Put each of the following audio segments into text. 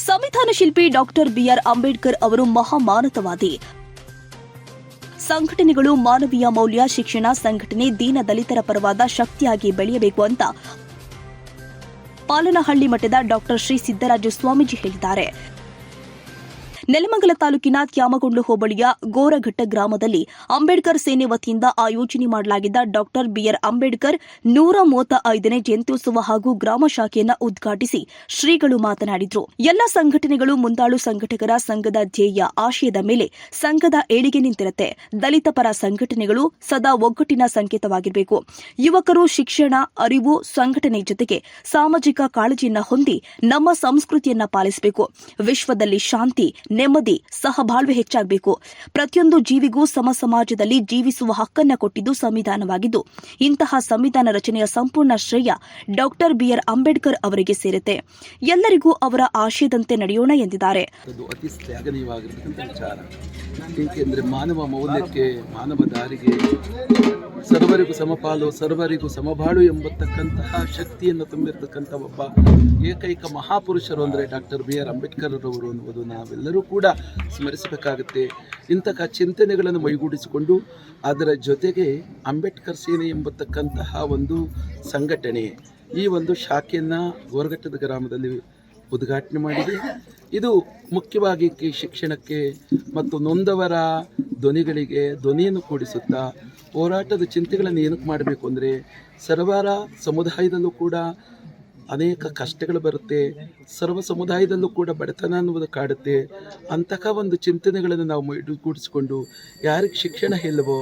ಸಂವಿಧಾನ ಶಿಲ್ಪಿ doctor B R Ambedkar ಅವರು ಮಹಾಮಾನವತಾವಾದಿ. ಸಂಘಟನೆಗಳು ಮಾನವೀಯ ಮೌಲ್ಯ, ಶಿಕ್ಷಣ, ಸಂಘಟನೆ, ದೀನ ದಲಿತರ ಪರವಾದ ಶಕ್ತಿಯಾಗಿ ಬೆಳೆಯಬೇಕು ಅಂತ ಪಾಲನಹಳ್ಳಿ ಮಠದ ಡಾಕ್ಟರ್ ಶ್ರೀ ಸಿದ್ದರಾಜ ಸ್ವಾಮೀಜಿ ಹೇಳಿದ್ದಾರೆ. ನೆಲಮಂಗಲ ತಾಲೂಕಿನ ತ್ಯಾಮಗೊಂಡು ಹೋಬಳಿಯ ಗೋರಘಟ್ಟ ಗ್ರಾಮದಲ್ಲಿ ಅಂಬೇಡ್ಕರ್ ಸೇನೆ ವತಿಯಿಂದ ಆಯೋಜನೆ ಮಾಡಲಾಗಿದ್ದ ಡಾಕ್ಟರ್ ಬಿಆರ್ ಅಂಬೇಡ್ಕರ್ 135ನೇ ಜಯಂತ್ಯೋತ್ಸವ ಹಾಗೂ ಗ್ರಾಮ ಶಾಖೆಯನ್ನು ಉದ್ಘಾಟಿಸಿ ಶ್ರೀಗಳು ಮಾತನಾಡಿದರು. ಎಲ್ಲ ಸಂಘಟನೆಗಳು ಮುಂದಾಳು ಸಂಘಟಕರ ಸಂಘದ ಧ್ಯೇಯ ಆಶಯದ ಮೇಲೆ ಸಂಘದ ಏಳಿಗೆ ನಿಂತಿರುತ್ತೆ. ದಲಿತ ಪರ ಸಂಘಟನೆಗಳು ಸದಾ ಒಗ್ಗಟ್ಟಿನ ಸಂಕೇತವಾಗಿರಬೇಕು. ಯುವಕರು ಶಿಕ್ಷಣ, ಅರಿವು, ಸಂಘಟನೆ ಜೊತೆಗೆ ಸಾಮಾಜಿಕ ಕಾಳಜಿಯನ್ನ ಹೊಂದಿ ನಮ್ಮ ಸಂಸ್ಕೃತಿಯನ್ನ ಪಾಲಿಸಬೇಕು. ವಿಶ್ವದಲ್ಲಿ ಶಾಂತಿ, ನೆಮ್ಮದಿ, ಸಹಬಾಳ್ವೆ ಹೆಚ್ಚಾಗಬೇಕು. ಪ್ರತಿಯೊಂದು ಜೀವಿಗೂ ಸಮ ಸಮಾಜದಲ್ಲಿ ಜೀವಿಸುವ ಹಕ್ಕನ್ನು ಕೊಟ್ಟಿದ್ದು ಸಂವಿಧಾನವಾಗಿದ್ದು, ಇಂತಹ ಸಂವಿಧಾನ ರಚನೆಯ ಸಂಪೂರ್ಣ ಶ್ರೇಯ ಡಾಕ್ಟರ್ ಬಿಆರ್ ಅಂಬೇಡ್ಕರ್ ಅವರಿಗೆ ಸೇರುತ್ತೆ. ಎಲ್ಲರಿಗೂ ಅವರ ಆಶಯದಂತೆ ನಡೆಯೋಣ ಎಂದಿದ್ದಾರೆ. ಅತಿ ಶ್ಲಾಘನೀಯವಾಗಿರತಕ್ಕಂಥ ವಿಚಾರ. ಏಕೆಂದರೆ ಮಾನವ ಮೌಲ್ಯಕ್ಕೆ, ಮಾನವ ದಾರಿಗೆ ಸರ್ವರಿಗೂ ಸಮಪಾಲು, ಸರ್ವರಿಗೂ ಸಮಬಾಳು ಎಂಬತಕ್ಕಂತಹ ಶಕ್ತಿಯನ್ನು ತುಂಬಿರತಕ್ಕಂಥ ಒಬ್ಬ ಏಕೈಕ ಮಹಾಪುರುಷರು ಅಂದರೆ ಡಾಕ್ಟರ್ ಬಿಆರ್ ಅಂಬೇಡ್ಕರ್ ಅವರು ಅನ್ನುವುದು ನಾವೆಲ್ಲರೂ ಕೂಡ ಸ್ಮರಿಸಬೇಕಾಗುತ್ತೆ. ಇಂತಹ ಚಿಂತನೆಗಳನ್ನು ಮೈಗೂಡಿಸಿಕೊಂಡು ಅದರ ಜೊತೆಗೆ ಅಂಬೇಡ್ಕರ್ ಸೇನೆ ಎಂಬತಕ್ಕಂತಹ ಒಂದು ಸಂಘಟನೆ ಈ ಒಂದು ಶಾಖೆಯನ್ನು ಗೋರಘಟ್ಟದ ಗ್ರಾಮದಲ್ಲಿ ಉದ್ಘಾಟನೆ ಮಾಡಿದೆ. ಇದು ಮುಖ್ಯವಾಗಿ ಶಿಕ್ಷಣಕ್ಕೆ ಮತ್ತು ನೊಂದವರ ಧ್ವನಿಗಳಿಗೆ ಧ್ವನಿಯನ್ನು ಕೂಡಿಸುತ್ತಾ ಹೋರಾಟದ ಚಿಂತೆಗಳನ್ನು ಏನಕ್ಕೆ ಮಾಡಬೇಕು ಅಂದರೆ ಸರ್ವರ ಸಮುದಾಯದಲ್ಲೂ ಕೂಡ ಅನೇಕ ಕಷ್ಟಗಳು ಬರುತ್ತೆ, ಸರ್ವ ಸಮುದಾಯದಲ್ಲೂ ಕೂಡ ಬಡತನ ಅನ್ನುವುದು ಕಾಡುತ್ತೆ. ಅಂತಹ ಒಂದು ಚಿಂತನೆಗಳನ್ನು ನಾವು ಕೂಡಿಸಿಕೊಂಡು ಯಾರಿಗೆ ಶಿಕ್ಷಣ ಇಲ್ಲವೋ,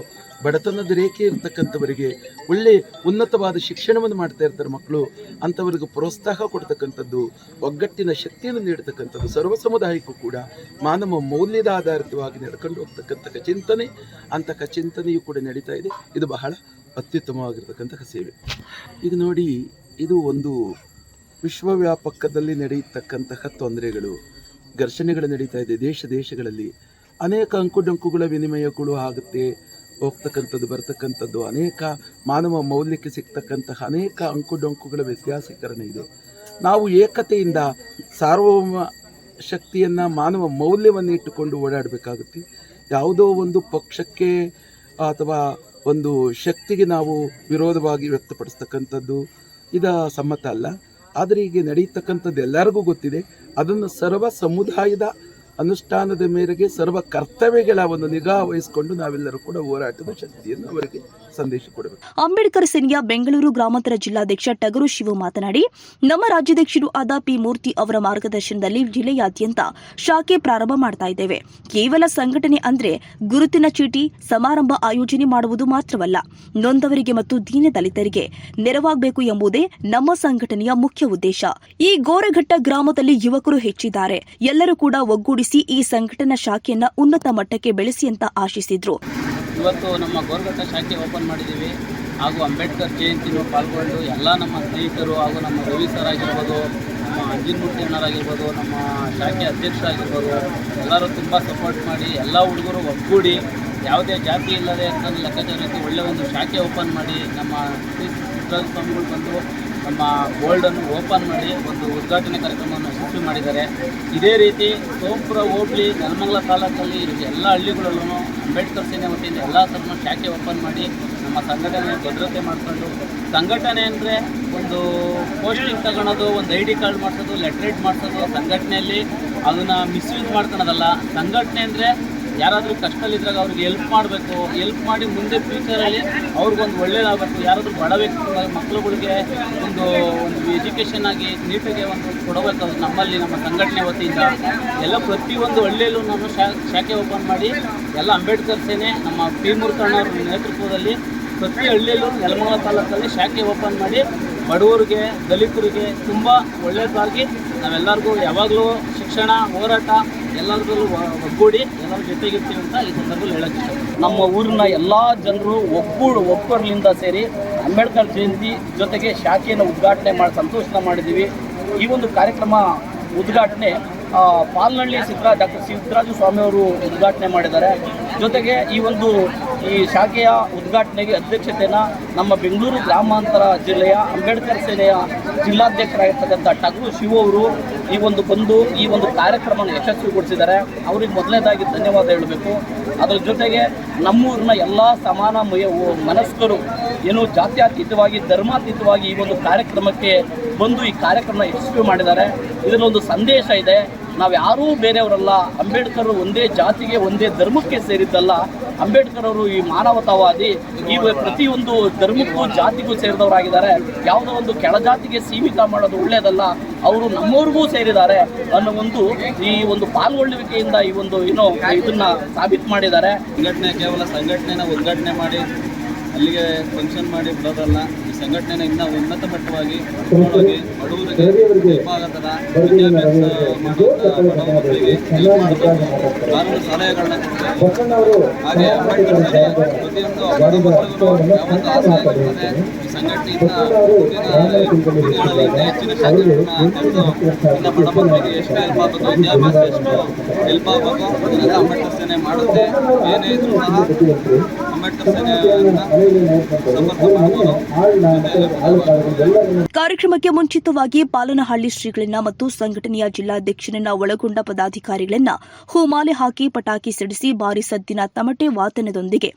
ಬಡತನದ ರೇಖೆ ಇರತಕ್ಕಂಥವರಿಗೆ ಒಳ್ಳೆಯ ಉನ್ನತವಾದ ಶಿಕ್ಷಣವನ್ನು ಮಾಡ್ತಾ ಇರ್ತಾರೆ ಮಕ್ಕಳು, ಅಂಥವರಿಗೆ ಪ್ರೋತ್ಸಾಹ ಕೊಡ್ತಕ್ಕಂಥದ್ದು, ಒಗ್ಗಟ್ಟಿನ ಶಕ್ತಿಯನ್ನು ನೀಡತಕ್ಕಂಥದ್ದು, ಸರ್ವ ಸಮುದಾಯಕ್ಕೂ ಕೂಡ ಮಾನವ ಮೌಲ್ಯದ ಆಧಾರಿತವಾಗಿ ನಡ್ಕೊಂಡು ಹೋಗ್ತಕ್ಕಂತಹ ಚಿಂತನೆ, ಅಂತಹ ಚಿಂತನೆಯೂ ಕೂಡ ನಡೀತಾ ಇದೆ. ಇದು ಬಹಳ ಅತ್ಯುತ್ತಮವಾಗಿರ್ತಕ್ಕಂತಹ ಸೇವೆ. ಇದು ನೋಡಿ, ಇದು ಒಂದು ವಿಶ್ವವ್ಯಾಪಕದಲ್ಲಿ ನಡೆಯತಕ್ಕಂತಹ ತೊಂದರೆಗಳು, ಘರ್ಷಣೆಗಳು ನಡೀತಾ ಇದೆ. ದೇಶಗಳಲ್ಲಿ ಅನೇಕ ಅಂಕುಡೊಂಕುಗಳ ವಿನಿಮಯಗಳು ಆಗುತ್ತೆ, ಹೋಗ್ತಕ್ಕಂಥದ್ದು, ಬರ್ತಕ್ಕಂಥದ್ದು, ಅನೇಕ ಮಾನವ ಮೌಲ್ಯಕ್ಕೆ ಸಿಗ್ತಕ್ಕಂತಹ ಅನೇಕ ಅಂಕುಡೊಂಕುಗಳ ವ್ಯತ್ಯಾಸೀಕರಣ ಇದೆ. ನಾವು ಏಕತೆಯಿಂದ ಸಾರ್ವಭೌಮ ಶಕ್ತಿಯನ್ನು, ಮಾನವ ಮೌಲ್ಯವನ್ನು ಇಟ್ಟುಕೊಂಡು ಓಡಾಡಬೇಕಾಗುತ್ತೆ. ಯಾವುದೋ ಒಂದು ಪಕ್ಷಕ್ಕೆ ಅಥವಾ ಒಂದು ಶಕ್ತಿಗೆ ನಾವು ವಿರೋಧವಾಗಿ ವ್ಯಕ್ತಪಡಿಸ್ತಕ್ಕಂಥದ್ದು ಇದು ಸಮ್ಮತ ಅಲ್ಲ. ಆದರೆ ಈಗ ನಡೆಯತಕ್ಕಂಥದ್ದು ಎಲ್ಲರಿಗೂ ಗೊತ್ತಿದೆ. ಅದನ್ನು ಸರ್ವ ಸಮುದಾಯದ ಅನುಷ್ಠಾನದ ಮೇರೆಗೆ ಸರ್ವ ಕರ್ತವ್ಯಗಳ ಒಂದು ನಿಗಾ ವಹಿಸಿಕೊಂಡು ನಾವೆಲ್ಲರೂ ಕೂಡ ಹೋರಾಟದ ಶಕ್ತಿಯನ್ನು ಅವರಿಗೆ ಸಂದೇಶ ಕೊಡಬೇಕು. ಅಂಬೇಡ್ಕರ್ ಸೇನೆಯ ಬೆಂಗಳೂರು ಗ್ರಾಮಾಂತರ ಜಿಲ್ಲಾಧ್ಯಕ್ಷ ಟಗರು ಶಿವು ಮಾತನಾಡಿ, ನಮ್ಮ ರಾಜ್ಯಾಧ್ಯಕ್ಷರು ಆದ ಪಿ ಮೂರ್ತಿ ಅವರ ಮಾರ್ಗದರ್ಶನದಲ್ಲಿ ಜಿಲ್ಲೆಯಾದ್ಯಂತ ಶಾಖೆ ಪ್ರಾರಂಭ ಮಾಡ್ತಾ ಇದ್ದೇವೆ. ಕೇವಲ ಸಂಘಟನೆ ಅಂದ್ರೆ ಗುರುತಿನ ಚೀಟಿ ಸಮಾರಂಭ ಆಯೋಜನೆ ಮಾಡುವುದು ಮಾತ್ರವಲ್ಲ, ನೊಂದವರಿಗೆ ಮತ್ತು ದೀನ ದಲಿತರಿಗೆ ನೆರವಾಗಬೇಕು ಎಂಬುದೇ ನಮ್ಮ ಸಂಘಟನೆಯ ಮುಖ್ಯ ಉದ್ದೇಶ. ಈ ಗೋರಘಟ್ಟ ಗ್ರಾಮದಲ್ಲಿ ಯುವಕರು ಹೆಚ್ಚಿದ್ದಾರೆ. ಎಲ್ಲರೂ ಕೂಡ ಒಗ್ಗೂಡಿಸಿ ಈ ಸಂಘಟನಾ ಶಾಖೆಯನ್ನ ಉನ್ನತ ಮಟ್ಟಕ್ಕೆ ಬೆಳೆಸಿ ಅಂತ ಆಶಿಸಿದ್ರು. ಇವತ್ತು ನಮ್ಮ ಗೋರಘಟ್ಟ ಶಾಖೆ ಓಪನ್ ಮಾಡಿದ್ದೀವಿ ಹಾಗೂ ಅಂಬೇಡ್ಕರ್ ಜಯಂತಿನೂ ಪಾಲ್ಗೊಂಡು ಎಲ್ಲ ನಮ್ಮ ಸ್ನೇಹಿತರು ಹಾಗೂ ನಮ್ಮ ರವಿ ಸರ್ ಆಗಿರ್ಬೋದು, ನಮ್ಮ ಅಂಜಿನಮೂರ್ತಿ ಅಣ್ಣರಾಗಿರ್ಬೋದು, ನಮ್ಮ ಶಾಖೆ ಅಧ್ಯಕ್ಷರಾಗಿರ್ಬೋದು, ಎಲ್ಲರೂ ತುಂಬ ಸಪೋರ್ಟ್ ಮಾಡಿ ಎಲ್ಲ ಹುಡುಗರು ಒಗ್ಗೂಡಿ ಯಾವುದೇ ಜಾತಿ ಇಲ್ಲದೆ ಅಂತ ಲೆಕ್ಕಾಚಾರಕ್ಕೆ ಒಳ್ಳೆಯ ಒಂದು ಶಾಖೆ ಓಪನ್ ಮಾಡಿ ನಮ್ಮ ಸಿದ್ದರಾಜ ಸ್ವಾಮಿಗಳು ಬಂದು ನಮ್ಮ ಗೋಲ್ಡನ್ನು ಓಪನ್ ಮಾಡಿ ಒಂದು ಉದ್ಘಾಟನೆ ಕಾರ್ಯಕ್ರಮವನ್ನು ಯಶಸ್ವಿ ಮಾಡಿದ್ದಾರೆ. ಇದೇ ರೀತಿ ಸೋಂಪುರ ಹೋಬಳಿ ನೆಲಮಂಗಲ ತಾಲೂಕಲ್ಲಿ ಎಲ್ಲ ಹಳ್ಳಿಗಳಲ್ಲೂ ಅಂಬೇಡ್ಕರ್ ಸೇನೆ ವತಿಯಿಂದ ಎಲ್ಲ ಥರನ ಶಾಖೆ ಓಪನ್ ಮಾಡಿ ನಮ್ಮ ಸಂಘಟನೆ ಭದ್ರತೆ ಮಾಡಿಕೊಂಡು, ಸಂಘಟನೆ ಅಂದರೆ ಒಂದು ಪೋಸ್ಟಿಂಗ್ ತಗೊಳೋದು, ಒಂದು ID ಕಾರ್ಡ್ ಮಾಡಿಸೋದು, ಲೆಟ್ರೇಟ್ ಮಾಡಿಸೋದು, ಸಂಘಟನೆಯಲ್ಲಿ ಅದನ್ನು ಮಿಸ್ಯೂಸ್ ಮಾಡ್ಕೊಳೋದಲ್ಲ. ಸಂಘಟನೆ ಅಂದರೆ ಯಾರಾದರೂ ಕಷ್ಟದಲ್ಲಿದ್ದಾಗ ಅವ್ರಿಗೆ ಹೆಲ್ಪ್ ಮಾಡಬೇಕು, ಹೆಲ್ಪ್ ಮಾಡಿ ಮುಂದೆ ಫ್ಯೂಚರಲ್ಲಿ ಅವ್ರಿಗೊಂದು ಒಳ್ಳೇದಾಗಬೇಕು. ಯಾರಾದರೂ ಬಡ ವ್ಯಕ್ತಿ ಮಕ್ಕಳುಗಳಿಗೆ ಒಂದು ಎಜುಕೇಷನ್ ಆಗಿ ನೀಟಾಗಿ ಒಂದು ಕೊಡಬೇಕು. ನಮ್ಮಲ್ಲಿ ನಮ್ಮ ಸಂಘಟನೆ ವತಿಯಿಂದ ಎಲ್ಲ ಪ್ರತಿಯೊಂದು ಹಳ್ಳಿಯಲ್ಲೂ ನಾನು ಶಾಖೆ ಓಪನ್ ಮಾಡಿ ಎಲ್ಲ ಅಂಬೇಡ್ಕರ್ ಸೇನೆ ನಮ್ಮ ಪಿ ಮೂರ್ತಣ್ಣವ್ರ ನೇತೃತ್ವದಲ್ಲಿ ಪ್ರತಿ ಹಳ್ಳಿಯಲ್ಲೂ ನೆಲಮಂಗಲ ತಾಲೂಕಲ್ಲಿ ಶಾಖೆ ಓಪನ್ ಮಾಡಿ ಬಡವರಿಗೆ, ದಲಿತರಿಗೆ ತುಂಬ ಒಳ್ಳೆಯದಾಗಿ ನಾವೆಲ್ಲರಿಗೂ ಯಾವಾಗಲೂ ಶಿಕ್ಷಣ ಹೋರಾಟ ಎಲ್ಲರಿಗೂ ಒಗ್ಗೂಡಿ ಎಲ್ಲರ ಜೊತೆಗಿರ್ತೀವಿ ಅಂತ ಈ ಸಂದರ್ಭದಲ್ಲಿ ಹೇಳಕ್ಕೆ ಇಷ್ಟ. ನಮ್ಮ ಊರಿನ ಎಲ್ಲ ಜನರು ಒಗ್ಗೂಡಿನಿಂದ ಸೇರಿ ಅಂಬೇಡ್ಕರ್ ಜಯಂತಿ ಜೊತೆಗೆ ಶಾಖೆಯನ್ನು ಉದ್ಘಾಟನೆ ಮಾಡಿ ಸಂತೋಷ ಮಾಡಿದ್ದೀವಿ. ಈ ಒಂದು ಕಾರ್ಯಕ್ರಮ ಉದ್ಘಾಟನೆ ಪಾಲನಹಳ್ಳಿ ಡಾಕ್ಟರ್ ಸಿದ್ದರಾಜ ಸ್ವಾಮಿಯವರು ಉದ್ಘಾಟನೆ ಮಾಡಿದ್ದಾರೆ. ಜೊತೆಗೆ ಈ ಒಂದು ಈ ಶಾಖೆಯ ಉದ್ಘಾಟನೆಗೆ ಅಧ್ಯಕ್ಷತೆಯನ್ನು ನಮ್ಮ ಬೆಂಗಳೂರು ಗ್ರಾಮಾಂತರ ಜಿಲ್ಲೆಯ ಅಂಬೇಡ್ಕರ್ ಸೇನೆಯ ಜಿಲ್ಲಾಧ್ಯಕ್ಷರಾಗಿರ್ತಕ್ಕಂಥ ಟಗರು ಶಿವ ಅವರು ಈ ಒಂದು ಕಾರ್ಯಕ್ರಮವನ್ನು ಯಶಸ್ವಿಗೊಳಿಸಿದ್ದಾರೆ. ಅವರಿಗೆ ಮೊದಲನೇದಾಗಿ ಧನ್ಯವಾದ ಹೇಳಬೇಕು. ಅದರ ಜೊತೆಗೆ ನಮ್ಮೂರಿನ ಎಲ್ಲ ಸಮಾನ ಮನಸ್ಕರು ಏನು ಜಾತ್ಯತೀತವಾಗಿ ಧರ್ಮಾತೀತವಾಗಿ ಈ ಒಂದು ಕಾರ್ಯಕ್ರಮಕ್ಕೆ ಬಂದು ಈ ಕಾರ್ಯಕ್ರಮ ಯಶಸ್ವಿ ಮಾಡಿದ್ದಾರೆ. ಇದರಲ್ಲೊಂದು ಸಂದೇಶ ಇದೆ. ನಾವು ಯಾರೂ ಬೇರೆಯವರಲ್ಲ, ಅಂಬೇಡ್ಕರ್ ಒಂದೇ ಜಾತಿಗೆ ಒಂದೇ ಧರ್ಮಕ್ಕೆ ಸೇರಿದ್ದಲ್ಲ. ಅಂಬೇಡ್ಕರ್ ಅವರು ಈ ಮಾನವತಾವಾದಿ, ಈ ಪ್ರತಿಯೊಂದು ಧರ್ಮಕ್ಕೂ ಜಾತಿಗೂ ಸೇರಿದವರಾಗಿದ್ದಾರೆ. ಯಾವುದೋ ಒಂದು ಕೆಳಜಾತಿಗೆ ಸೀಮಿತ ಮಾಡೋದು ಒಳ್ಳೆಯದಲ್ಲ, ಅವರು ನಮ್ಮವ್ರಿಗೂ ಸೇರಿದ್ದಾರೆ ಅನ್ನೋ ಈ ಒಂದು ಪಾಲ್ಗೊಳ್ಳುವಿಕೆಯಿಂದ ಇದನ್ನ ಸಾಬೀತು ಮಾಡಿದ್ದಾರೆ. ಸಂಘಟನೆ ಕೇವಲ ಸಂಘಟನೆನ ಉದ್ಘಾಟನೆ ಮಾಡಿ ಅಲ್ಲಿಗೆ ಫಂಕ್ಷನ್ ಮಾಡಿ ಬಿಡೋದಲ್ಲ. ಈ ಸಂಘಟನೆನ ಇನ್ನೂ ಉನ್ನತ ಮಟ್ಟವಾಗಿ ತಗೊಂಡೋಗಿ ಬಡವರಿಗೆ ಹೆಲ್ಪ್ ಆಗೋ ಥರ ವಿದ್ಯಾಭ್ಯಾಸ ಮಾಡುವಂಥ ಬಡವ ಮಕ್ಕಳಿಗೆ ಹೆಲ್ಪ್ ಮಾಡಬೇಕು, ಕಾನೂನು ಸಲಹೆಗಳನ್ನ ಕೊಡಬೇಕು. ಹಾಗೆ ಅಂಬೇಡ್ಕರ್ ಪ್ರತಿಯೊಂದು ಬಡ ಮಕ್ಕಳಿಗೂ ಯಾವತ್ತೂ ಆಸೆ ಆಗಿರ್ತದೆ. ಈ ಸಂಘಟನೆಯಿಂದ ಹೆಚ್ಚಿನ ಶಾಖೆಗಳನ್ನ ತೆರೆದು ಇನ್ನು ಬಡ ಮಕ್ಕಳಿಗೆ ಎಷ್ಟು ಹೆಲ್ಪ್ ಆಗಬೇಕು, ವಿದ್ಯಾಭ್ಯಾಸ ಎಷ್ಟು ಹೆಲ್ಪ್ ಆಗಬೇಕು ಅದನ್ನೆಲ್ಲ ಅಂಬೇಡ್ಕರ್ ಸೇನೆ ಮಾಡುತ್ತೆ. ಏನೇ ಇದ್ರೂ ಸಹ ಅಂಬೇಡ್ಕರ್ ಸೇನೆಯಿಂದ ಕಾರ್ಯಕ್ರಮಕ್ಕೆ ಮುಂಚಿತವಾಗಿ ಪಾಲನಹಳ್ಳಿ ಶ್ರೀಗಳನ್ನ ಮತ್ತು ಸಂಘಟನೆಯ ಜಿಲ್ಲಾಧ್ಯಕ್ಷರನ್ನ ಒಳಗೊಂಡ ಪದಾಧಿಕಾರಿಗಳನ್ನ ಹೂಮಾಲೆ ಹಾಕಿ ಪಟಾಕಿ ಸಿಡಿಸಿ ಭಾರಿ ಸದ್ದಿನ ತಮಟೆ ವಾದನದೊಂದಿಗೆ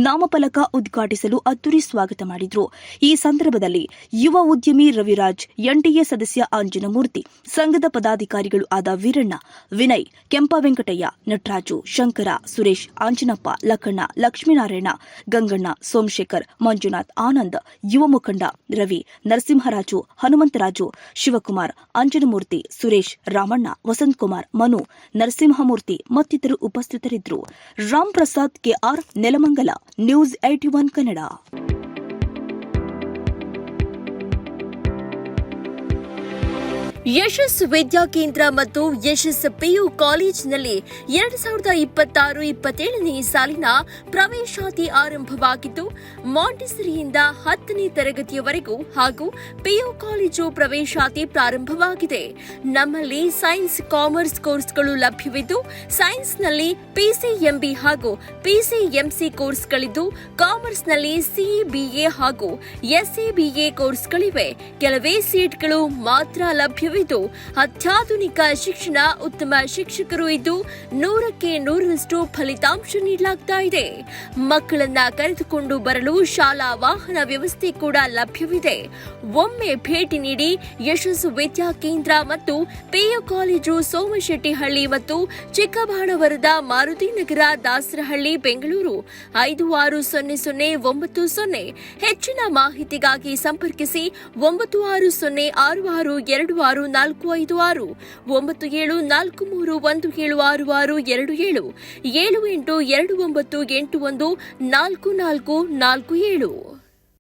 ನಾಮಫಲಕ ಉದ್ಘಾಟಿಸಲು ಅದ್ದೂರಿ ಸ್ವಾಗತ ಮಾಡಿದ್ರು. ಈ ಸಂದರ್ಭದಲ್ಲಿ ಯುವ ಉದ್ಯಮಿ ರವಿರಾಜ್, ಎನ್ಡಿಎ ಸದಸ್ಯ ಅಂಜನಮೂರ್ತಿ, ಸಂಘದ ಪದಾಧಿಕಾರಿಗಳು ಆದ ವೀರಣ್ಣ, ವಿನಯ್, ಕೆಂಪ ವೆಂಕಟಯ್ಯ, ನಟರಾಜು, ಶಂಕರ, ಸುರೇಶ್, ಆಂಜನಪ್ಪ, ಲಕ್ಕಣ್ಣ, ಲಕ್ಷ್ಮೀನಾರಾಯಣ, ಗಂಗಣ್ಣ, ಸೋಮಶೇಖರ್, ಮಂಜುನಾಥ್, ಆನಂದ್, ಯುವ ಮುಖಂಡ ರವಿ, ನರಸಿಂಹರಾಜು, ಹನುಮಂತರಾಜು, ಶಿವಕುಮಾರ್, ಅಂಜನಮೂರ್ತಿ, ಸುರೇಶ್, ರಾಮಣ್ಣ, ವಸಂತಕುಮಾರ್, ಮನು, ನರಸಿಂಹಮೂರ್ತಿ ಮತ್ತಿತರರು ಉಪಸ್ಥಿತರಿದ್ದರು. Ram Prasad, KR, Nelamangala, news 81 Kannada. ಯಶಸ್ ವಿದ್ಯಾಕೇಂದ್ರ ಮತ್ತು ಯಶಸ್ ಪಿಯು ಕಾಲೇಜಿನಲ್ಲಿ 2026-27ನೇ ಸಾಲಿನ ಪ್ರವೇಶಾತಿ ಆರಂಭವಾಗಿದ್ದು, ಮಾಂಟೆಸರಿಯಿಂದ 10ನೇ ತರಗತಿಯವರೆಗೂ ಹಾಗೂ ಪಿಯು ಕಾಲೇಜು ಪ್ರವೇಶಾತಿ ಪ್ರಾರಂಭವಾಗಿದೆ. ನಮ್ಮಲ್ಲಿ ಸೈನ್ಸ್, ಕಾಮರ್ಸ್ ಕೋರ್ಸ್ಗಳು ಲಭ್ಯವಿದ್ದು, ಸೈನ್ಸ್ನಲ್ಲಿ ಪಿಸಿಎಂಬಿ ಹಾಗೂ ಪಿಸಿಎಂಸಿ ಕೋರ್ಸ್ಗಳಿದ್ದು, ಕಾಮರ್ಸ್ನಲ್ಲಿ ಸಿಬಿಎ ಹಾಗೂ ಎಸ್ಎಬಿಎ ಕೋರ್ಸ್ಗಳಿವೆ. ಕೆಲವೇ ಸೀಟ್ಗಳು ಮಾತ್ರ ಲಭ್ಯವಿದ್ದು, ಅತ್ಯಾಧುನಿಕ ಶಿಕ್ಷಣ, ಉತ್ತಮ ಶಿಕ್ಷಕರು ಇದ್ದು 100ಕ್ಕೆ 100ರಷ್ಟು ಫಲಿತಾಂಶ ನೀಡಲಾಗ್ತಾ ಇದೆ. ಮಕ್ಕಳನ್ನ ಕರೆದುಕೊಂಡು ಬರಲು ಶಾಲಾ ವಾಹನ ವ್ಯವಸ್ಥೆ ಕೂಡ ಲಭ್ಯವಿದೆ. ಒಮ್ಮೆ ಭೇಟಿ ನೀಡಿ. ಯಶಸ್ ವಿದ್ಯಾಕೇಂದ್ರ ಮತ್ತು ಪಿಯು ಕಾಲೇಜು, ಸೋಮಶೆಟ್ಟಿಹಳ್ಳಿ ಮತ್ತು ಚಿಕ್ಕಬಾಣವರದ, ಮಾರುತಿನಗರ, ದಾಸರಹಳ್ಳಿ, ಬೆಂಗಳೂರು 560090. ಹೆಚ್ಚಿನ ಮಾಹಿತಿಗಾಗಿ ಸಂಪರ್ಕಿಸಿ 9606626456 9743176627 7829814447.